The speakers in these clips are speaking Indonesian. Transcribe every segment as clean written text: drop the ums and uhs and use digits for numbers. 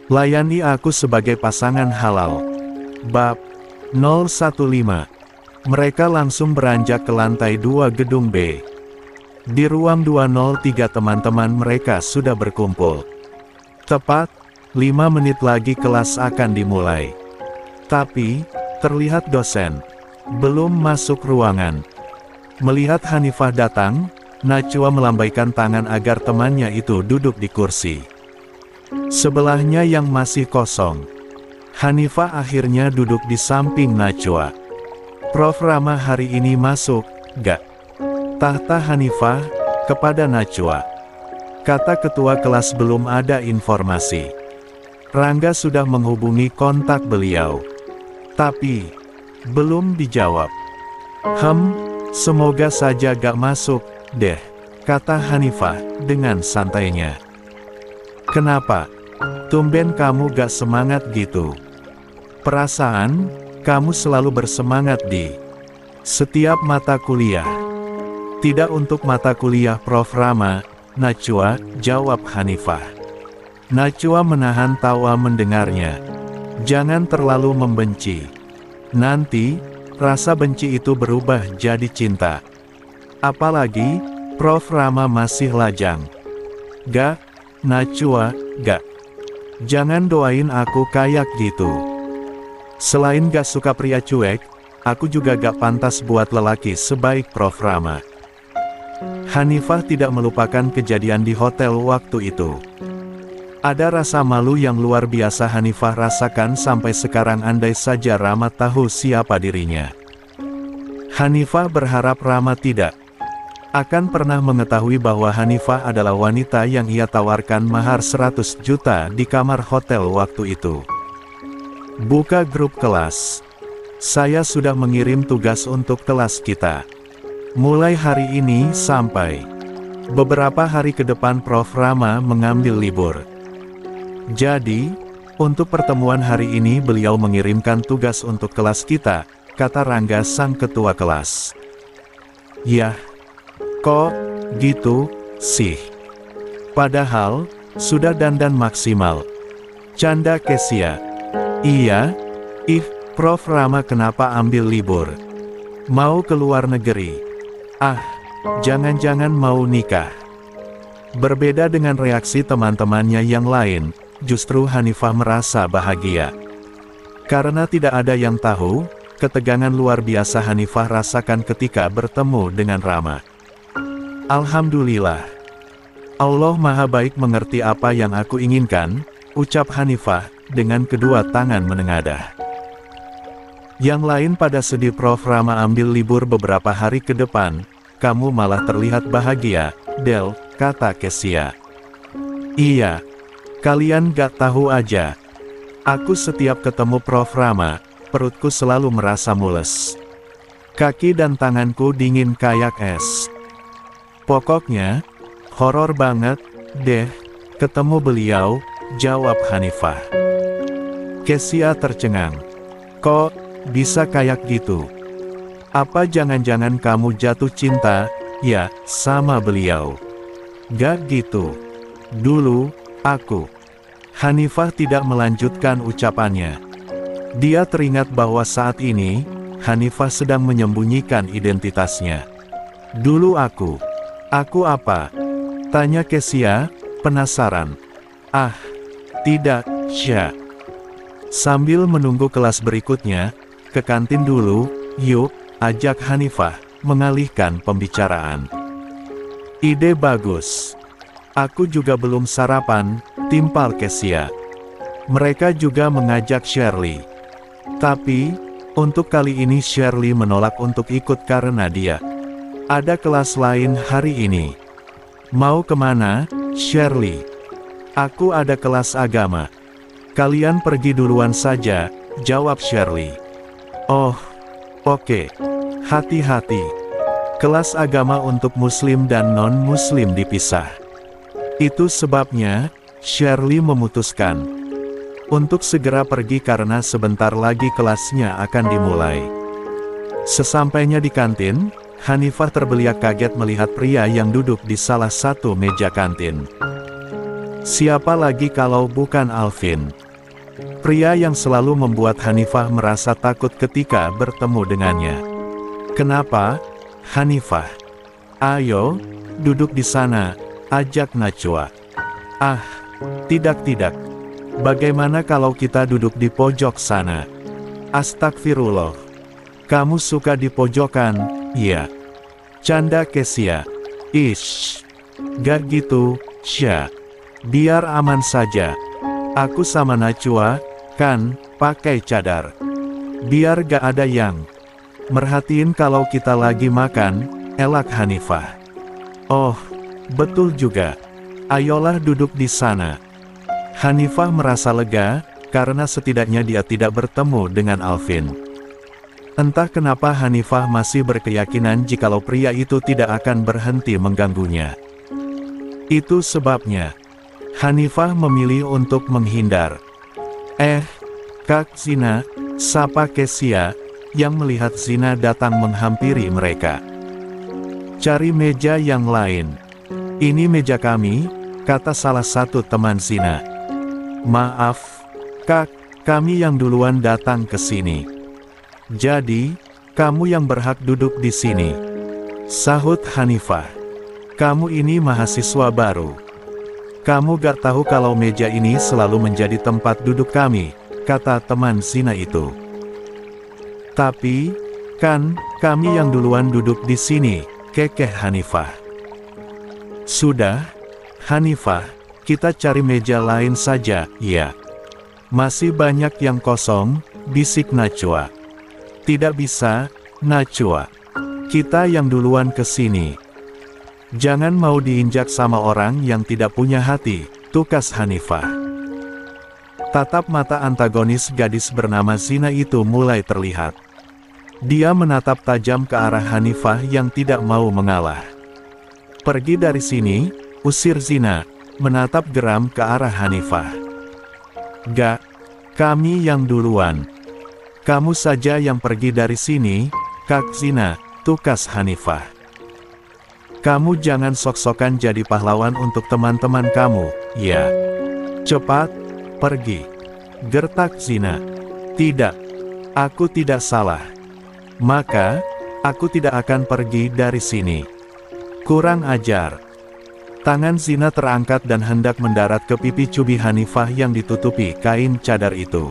Layani aku sebagai pasangan halal. Bab 015. Mereka langsung beranjak ke lantai 2 gedung B. Di ruang 203 teman-teman mereka sudah berkumpul. Tepat 5 menit lagi kelas akan dimulai. Tapi, terlihat dosen belum masuk ruangan. Melihat Hanifah datang, Najwa melambaikan tangan agar temannya itu duduk di kursi sebelahnya yang masih kosong. Hanifah akhirnya duduk di samping Najwa. "Prof Rama hari ini masuk, gak?" Tahta Hanifah kepada Najwa. Kata ketua kelas belum ada informasi. Rangga sudah menghubungi kontak beliau, tapi belum dijawab. Semoga saja gak masuk deh, kata Hanifah dengan santainya. "Kenapa? Tumben kamu gak semangat gitu? Perasaan, kamu selalu bersemangat di setiap mata kuliah." "Tidak untuk mata kuliah Prof Rama, Najwa," jawab Hanifah. Najwa menahan tawa mendengarnya. "Jangan terlalu membenci. Nanti, rasa benci itu berubah jadi cinta. Apalagi, Prof Rama masih lajang." "Gak, Najwa, gak. Jangan doain aku kayak gitu. Selain gak suka pria cuek, aku juga gak pantas buat lelaki sebaik Prof Rama." Hanifah tidak melupakan kejadian di hotel waktu itu. Ada rasa malu yang luar biasa Hanifah rasakan sampai sekarang. Andai saja Rama tahu siapa dirinya. Hanifah berharap Rama tidak akan pernah mengetahui bahwa Hanifah adalah wanita yang ia tawarkan mahar 100 juta di kamar hotel waktu itu. Buka grup kelas. "Saya sudah mengirim tugas untuk kelas kita. Mulai hari ini sampai beberapa hari ke depan Prof Rama mengambil libur. Jadi, untuk pertemuan hari ini beliau mengirimkan tugas untuk kelas kita," kata Rangga sang ketua kelas. "Yah, kok gitu sih? Padahal sudah dandan maksimal," canda Kesia. "Iya, Prof Rama kenapa ambil libur? Mau ke luar negeri? Ah, jangan-jangan mau nikah?" Berbeda dengan reaksi teman-temannya yang lain, justru Hanifah merasa bahagia. Karena tidak ada yang tahu ketegangan luar biasa Hanifah rasakan ketika bertemu dengan Rama. "Alhamdulillah. Allah Maha Baik mengerti apa yang aku inginkan," ucap Hanifah dengan kedua tangan menengadah. Yang lain pada sedih Prof Rama ambil libur beberapa hari ke depan. "Kamu malah terlihat bahagia, Del," kata Kesia. "Iya. Kalian gak tahu aja. Aku setiap ketemu Prof Rama, perutku selalu merasa mules. Kaki dan tanganku dingin kayak es. Pokoknya, horor banget deh ketemu beliau," jawab Hanifah. Kesia tercengang. "Kok bisa kayak gitu? Apa jangan-jangan kamu jatuh cinta ya sama beliau?" "Gak gitu. Dulu aku..." Hanifah tidak melanjutkan ucapannya. Dia teringat bahwa saat ini Hanifah sedang menyembunyikan identitasnya. "Dulu aku apa?" tanya Kesia, penasaran. "Ah, tidak, Syah. Sambil menunggu kelas berikutnya, ke kantin dulu, yuk," ajak Hanifah, mengalihkan pembicaraan. "Ide bagus. Aku juga belum sarapan," timpal Kesia. Mereka juga mengajak Shirley. Tapi, untuk kali ini Shirley menolak untuk ikut karena dia ada kelas lain hari ini. "Mau kemana, Shirley?" "Aku ada kelas agama. Kalian pergi duluan saja," jawab Shirley. "Oh, oke. Hati-hati. Kelas agama untuk muslim dan non-muslim dipisah." Itu sebabnya, Shirley memutuskan untuk segera pergi karena sebentar lagi kelasnya akan dimulai. Sesampainya di kantin, Hanifah terbeliak kaget melihat pria yang duduk di salah satu meja kantin. Siapa lagi kalau bukan Alvin? Pria yang selalu membuat Hanifah merasa takut ketika bertemu dengannya. Kenapa, Hanifah? Ayo, duduk di sana, ajak Najwa. Ah, tidak. Bagaimana kalau kita duduk di pojok sana? Astagfirullah. Kamu suka di pojokan, iya? Canda Kesia. Ish. Gak gitu, Syah. Biar aman saja. Aku sama Najwa, kan, pakai cadar. Biar gak ada yang merhatiin kalau kita lagi makan, elak Hanifah. Oh, betul juga. Ayolah duduk di sana. Hanifah merasa lega, karena setidaknya dia tidak bertemu dengan Alvin. Entah kenapa Hanifah masih berkeyakinan jikalau pria itu tidak akan berhenti mengganggunya. Itu sebabnya Hanifah memilih untuk menghindar. Kak Zina, sapa Kesia, yang melihat Zina datang menghampiri mereka. Cari meja yang lain. Ini meja kami, kata salah satu teman Zina. Maaf, Kak, kami yang duluan datang ke sini. Jadi, kamu yang berhak duduk di sini, sahut Hanifah. Kamu ini mahasiswa baru. Kamu gak tahu kalau meja ini selalu menjadi tempat duduk kami, kata teman Zina itu. Tapi, kan, kami yang duluan duduk di sini, kekeh Hanifah. Sudah, Hanifah, kita cari meja lain saja, ya. Masih banyak yang kosong, bisik Najwa. Tidak bisa, Najwa. Kita yang duluan ke sini. Jangan mau diinjak sama orang yang tidak punya hati, tukas Hanifah. Tatap mata antagonis gadis bernama Zina itu mulai terlihat. Dia menatap tajam ke arah Hanifah yang tidak mau mengalah. Pergi dari sini, usir Zina, menatap geram ke arah Hanifah. Gak, kami yang duluan. Kamu saja yang pergi dari sini, Kak Zina, tukas Hanifah. Kamu jangan sok-sokan jadi pahlawan untuk teman-teman kamu, ya. Cepat, pergi. Gertak Zina. Tidak, aku tidak salah. Maka, aku tidak akan pergi dari sini. Kurang ajar. Tangan Zina terangkat dan hendak mendarat ke pipi cubi Hanifah yang ditutupi kain cadar itu.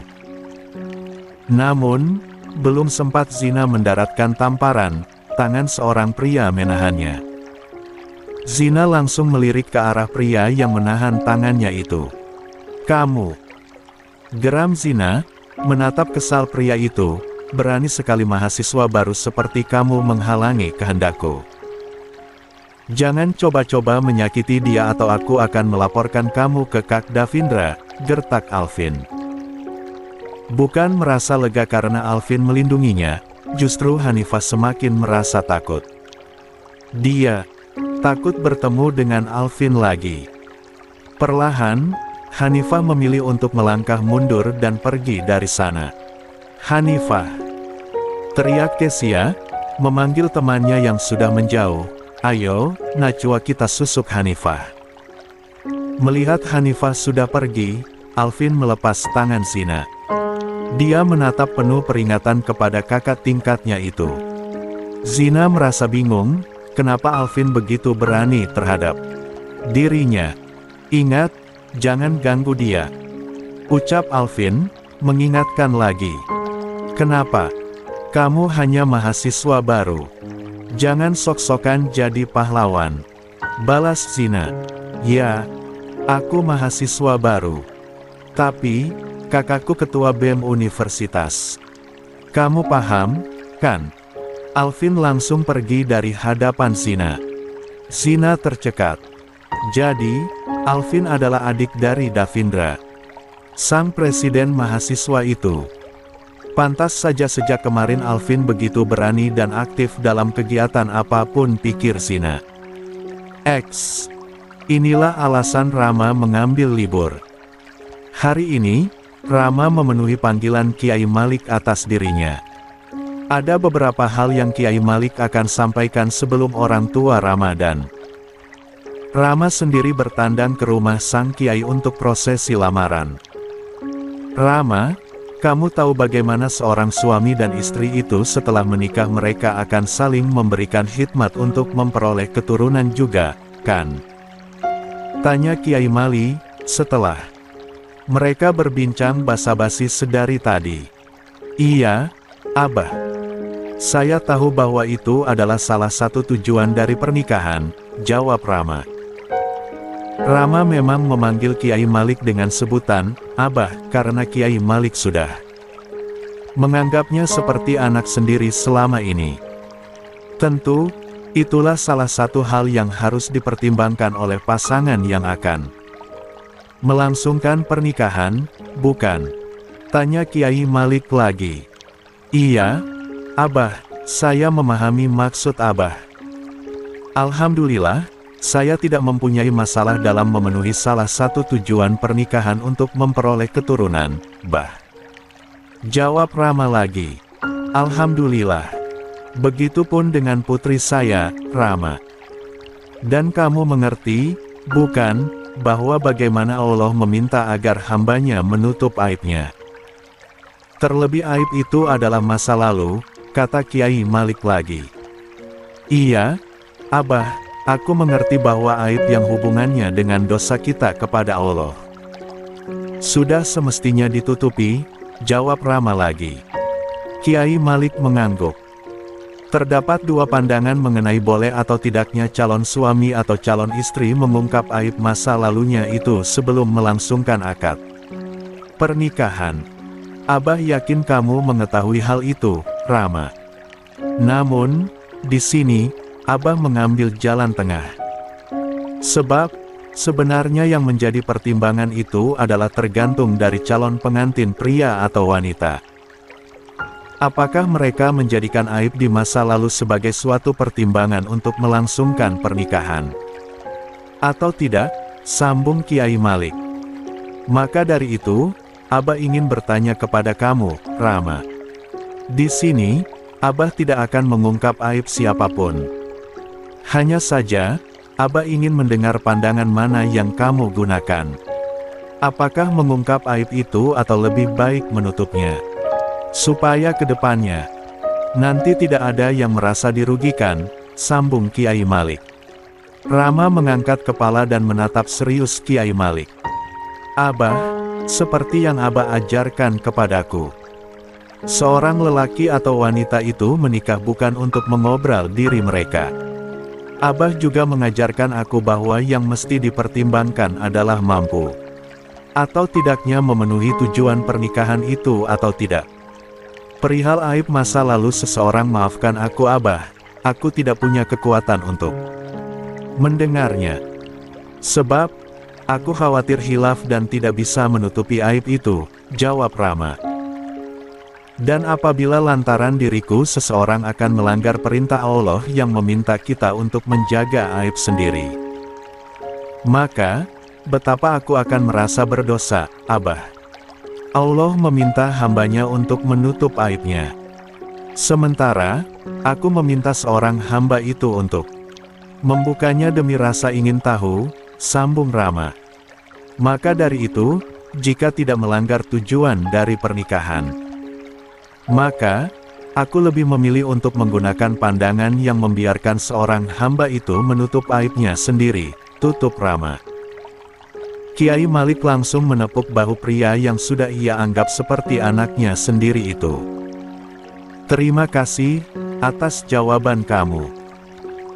Namun, belum sempat Zina mendaratkan tamparan, tangan seorang pria menahannya. Zina langsung melirik ke arah pria yang menahan tangannya itu. Kamu. Geram Zina, menatap kesal pria itu, berani sekali mahasiswa baru seperti kamu menghalangi kehendakku. Jangan coba-coba menyakiti dia atau aku akan melaporkan kamu ke Kak Davindra, gertak Alvin. Bukan merasa lega karena Alvin melindunginya, justru Hanifah semakin merasa takut. Dia takut bertemu dengan Alvin lagi. Perlahan, Hanifah memilih untuk melangkah mundur dan pergi dari sana. Hanifah! Teriak Kesia, memanggil temannya yang sudah menjauh. Ayo, Najwa kita susuk Hanifah. Melihat Hanifah sudah pergi, Alvin melepas tangan Zina. Dia menatap penuh peringatan kepada kakak tingkatnya itu. Zina merasa bingung, kenapa Alvin begitu berani terhadap dirinya. Ingat, jangan ganggu dia, ucap Alvin, mengingatkan lagi. Kenapa? Kamu hanya mahasiswa baru. Jangan sok-sokan jadi pahlawan, balas Zina. Ya, aku mahasiswa baru. Tapi, kakakku ketua BEM universitas. Kamu paham, kan? Alvin langsung pergi dari hadapan Zina. Zina tercekat. Jadi, Alvin adalah adik dari Davindra, sang presiden mahasiswa itu. Pantas saja sejak kemarin Alvin begitu berani dan aktif dalam kegiatan apapun, pikir Zina. Inilah alasan Rama mengambil libur. Hari ini, Rama memenuhi panggilan Kiai Malik atas dirinya. Ada beberapa hal yang Kiai Malik akan sampaikan sebelum orang tua Ramadan. Rama sendiri bertandang ke rumah sang kiai untuk prosesi lamaran. Rama, kamu tahu bagaimana seorang suami dan istri itu setelah menikah mereka akan saling memberikan khidmat untuk memperoleh keturunan juga, kan? Tanya Kiai Mali, setelah mereka berbincang basa-basi sedari tadi. Iya, Abah. Saya tahu bahwa itu adalah salah satu tujuan dari pernikahan, jawab Rama. Rama memang memanggil Kiai Malik dengan sebutan Abah karena Kiai Malik sudah menganggapnya seperti anak sendiri selama ini. Tentu, itulah salah satu hal yang harus dipertimbangkan oleh pasangan yang akan melangsungkan pernikahan, bukan? Tanya Kiai Malik lagi. Iya, Abah, saya memahami maksud Abah. Alhamdulillah, saya tidak mempunyai masalah dalam memenuhi salah satu tujuan pernikahan untuk memperoleh keturunan, Bah. Jawab Rama lagi. Alhamdulillah. Begitupun dengan putri saya, Rama. Dan kamu mengerti, bukan, bahwa bagaimana Allah meminta agar hambanya menutup aibnya. Terlebih aib itu adalah masa lalu, kata Kiai Malik lagi. Iya, Abah. Aku mengerti bahwa aib yang hubungannya dengan dosa kita kepada Allah sudah semestinya ditutupi, jawab Rama lagi. Kiai Malik mengangguk. Terdapat dua pandangan mengenai boleh atau tidaknya calon suami atau calon istri mengungkap aib masa lalunya itu sebelum melangsungkan akad pernikahan. Abah yakin kamu mengetahui hal itu, Rama. Namun, di sini, Abah mengambil jalan tengah. Sebab, sebenarnya yang menjadi pertimbangan itu adalah tergantung dari calon pengantin pria atau wanita. Apakah mereka menjadikan aib di masa lalu sebagai suatu pertimbangan untuk melangsungkan pernikahan? Atau tidak, sambung Kiai Malik. Maka dari itu, Abah ingin bertanya kepada kamu, Rama. Di sini, Abah tidak akan mengungkap aib siapapun. Hanya saja, Abah ingin mendengar pandangan mana yang kamu gunakan. Apakah mengungkap aib itu atau lebih baik menutupnya? Supaya ke depannya, nanti tidak ada yang merasa dirugikan, sambung Kiai Malik. Rama mengangkat kepala dan menatap serius Kiai Malik. Abah, seperti yang Abah ajarkan kepadaku. Seorang lelaki atau wanita itu menikah bukan untuk mengobral diri mereka. Abah juga mengajarkan aku bahwa yang mesti dipertimbangkan adalah mampu atau tidaknya memenuhi tujuan pernikahan itu atau tidak. Perihal aib masa lalu seseorang, maafkan aku Abah, aku tidak punya kekuatan untuk mendengarnya. Sebab, aku khawatir khilaf dan tidak bisa menutupi aib itu, jawab Rama. Dan apabila lantaran diriku seseorang akan melanggar perintah Allah yang meminta kita untuk menjaga aib sendiri, maka, betapa aku akan merasa berdosa, Abah. Allah meminta hambanya untuk menutup aibnya. Sementara, aku meminta seorang hamba itu untuk membukanya demi rasa ingin tahu, sambung Rama. Maka dari itu, jika tidak melanggar tujuan dari pernikahan, maka, aku lebih memilih untuk menggunakan pandangan yang membiarkan seorang hamba itu menutup aibnya sendiri, tutup Rama. Kiai Malik langsung menepuk bahu pria yang sudah ia anggap seperti anaknya sendiri itu. Terima kasih atas jawaban kamu.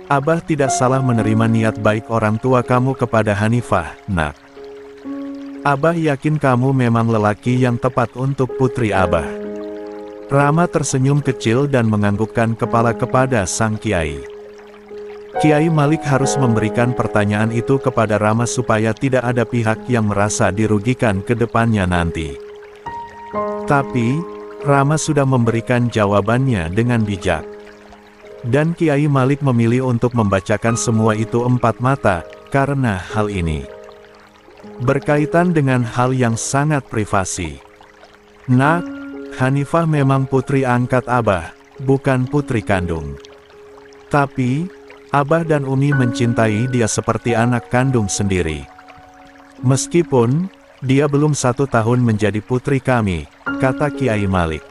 Abah tidak salah menerima niat baik orang tua kamu kepada Hanifah, Nak. Abah yakin kamu memang lelaki yang tepat untuk putri Abah. Rama tersenyum kecil dan menganggukkan kepala kepada sang kiai. Kiai Malik harus memberikan pertanyaan itu kepada Rama supaya tidak ada pihak yang merasa dirugikan ke depannya nanti. Tapi, Rama sudah memberikan jawabannya dengan bijak. Dan Kiai Malik memilih untuk membacakan semua itu empat mata, karena hal ini berkaitan dengan hal yang sangat privasi. Nak, Hanifah memang putri angkat Abah, bukan putri kandung. Tapi, Abah dan Umi mencintai dia seperti anak kandung sendiri. Meskipun dia belum 1 tahun menjadi putri kami, kata Kiai Malik.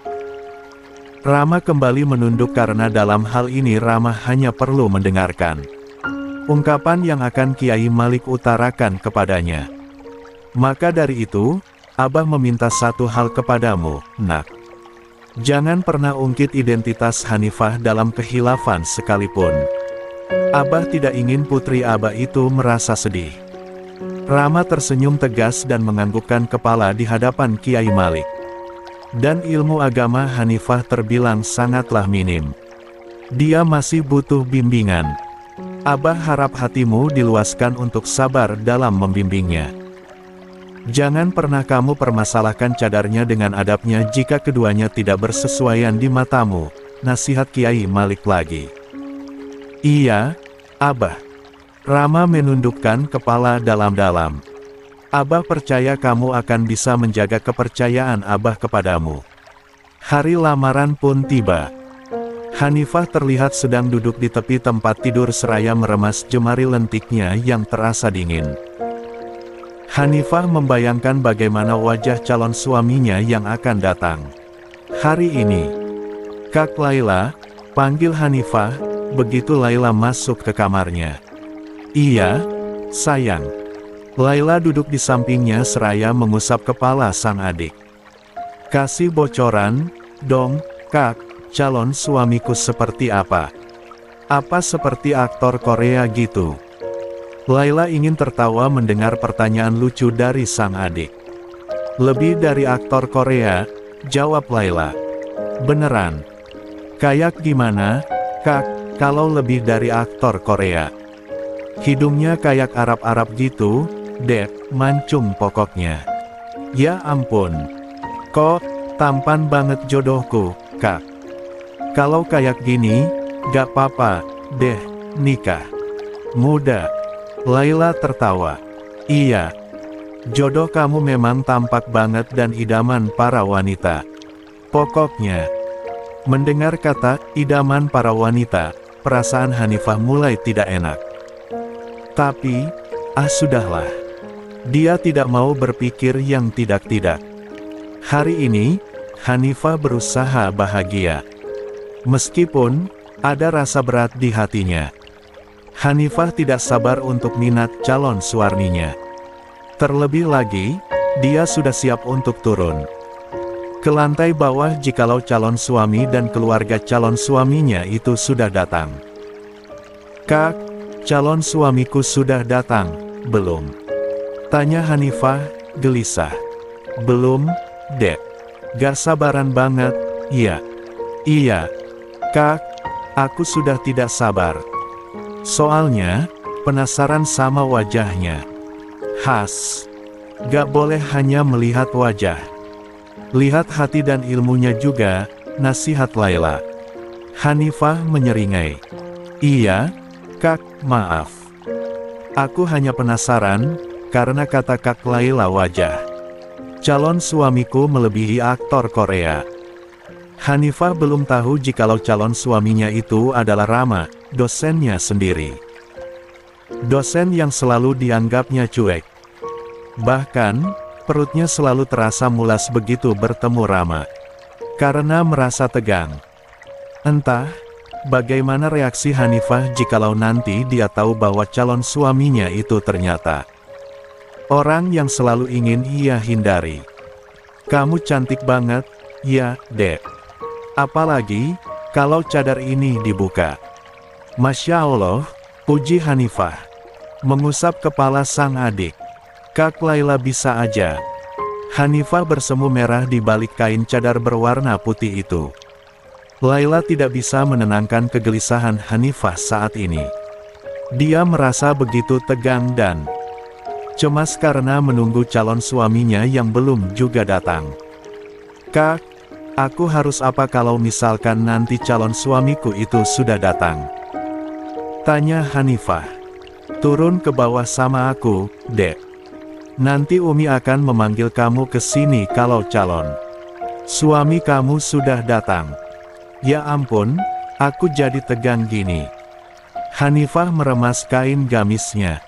Rama kembali menunduk karena dalam hal ini Rama hanya perlu mendengarkan ungkapan yang akan Kiai Malik utarakan kepadanya. Maka dari itu, Abah meminta satu hal kepadamu, nak. Jangan pernah ungkit identitas Hanifah dalam kehilafan sekalipun. Abah tidak ingin putri Abah itu merasa sedih. Rama tersenyum tegas dan menganggukkan kepala di hadapan Kiai Malik. Dan ilmu agama Hanifah terbilang sangatlah minim. Dia masih butuh bimbingan. Abah harap hatimu diluaskan untuk sabar dalam membimbingnya. Jangan pernah kamu permasalahkan cadarnya dengan adabnya jika keduanya tidak bersesuaian di matamu, nasihat Kiai Malik lagi. Iya, Abah. Rama menundukkan kepala dalam-dalam. Abah percaya kamu akan bisa menjaga kepercayaan Abah kepadamu. Hari lamaran pun tiba. Hanifah terlihat sedang duduk di tepi tempat tidur seraya meremas jemari lentiknya yang terasa dingin. Hanifah membayangkan bagaimana wajah calon suaminya yang akan datang. Hari ini, Kak Laila, panggil Hanifah, begitu Laila masuk ke kamarnya. Iya, sayang. Laila duduk di sampingnya seraya mengusap kepala sang adik. Kasih bocoran, dong, Kak, calon suamiku seperti apa? Apa seperti aktor Korea gitu? Laila ingin tertawa mendengar pertanyaan lucu dari sang adik. Lebih dari aktor Korea, jawab Laila. Beneran? Kayak gimana, Kak, kalau lebih dari aktor Korea? Hidungnya kayak Arab-Arab gitu, Dek, mancung pokoknya. Ya ampun. Kok, tampan banget jodohku, Kak. Kalau kayak gini, gak apa-apa, deh, nikah. Muda. Laila tertawa. Iya. Jodoh kamu memang tampak banget dan idaman para wanita. Pokoknya. Mendengar kata, idaman para wanita, perasaan Hanifah mulai tidak enak. Tapi, sudahlah. Dia tidak mau berpikir yang tidak-tidak. Hari ini, Hanifah berusaha bahagia. Meskipun, ada rasa berat di hatinya. Hanifah tidak sabar untuk minat calon suaminya. Terlebih lagi, dia sudah siap untuk turun ke lantai bawah jikalau calon suami dan keluarga calon suaminya itu sudah datang. Kak, calon suamiku sudah datang, belum? Tanya Hanifah, gelisah. Belum, Dek. Gak sabaran banget, iya. Iya. Kak, aku sudah tidak sabar. Soalnya, penasaran sama wajahnya. Khas. Gak boleh hanya melihat wajah. Lihat hati dan ilmunya juga, nasihat Laila. Hanifah menyeringai. Iya, Kak, maaf. Aku hanya penasaran, karena kata Kak Laila wajah calon suamiku melebihi aktor Korea. Hanifah belum tahu jikalau calon suaminya itu adalah Rama, dosennya sendiri. Dosen yang selalu dianggapnya cuek. Bahkan, perutnya selalu terasa mulas begitu bertemu Rama. Karena merasa tegang. Entah, bagaimana reaksi Hanifah jikalau nanti dia tahu bahwa calon suaminya itu ternyata orang yang selalu ingin ia hindari. Kamu cantik banget, ya, Dek. Apalagi, kalau cadar ini dibuka. Masya Allah, puji Hanifah. Mengusap kepala sang adik. Kak Laila bisa aja. Hanifah bersemu merah di balik kain cadar berwarna putih itu. Laila tidak bisa menenangkan kegelisahan Hanifah saat ini. Dia merasa begitu tegang dan cemas karena menunggu calon suaminya yang belum juga datang. Kak, aku harus apa kalau misalkan nanti calon suamiku itu sudah datang? Tanya Hanifah. Turun ke bawah sama aku, Dek. Nanti Umi akan memanggil kamu ke sini kalau calon suami kamu sudah datang. Ya ampun, aku jadi tegang gini. Hanifah meremas kain gamisnya,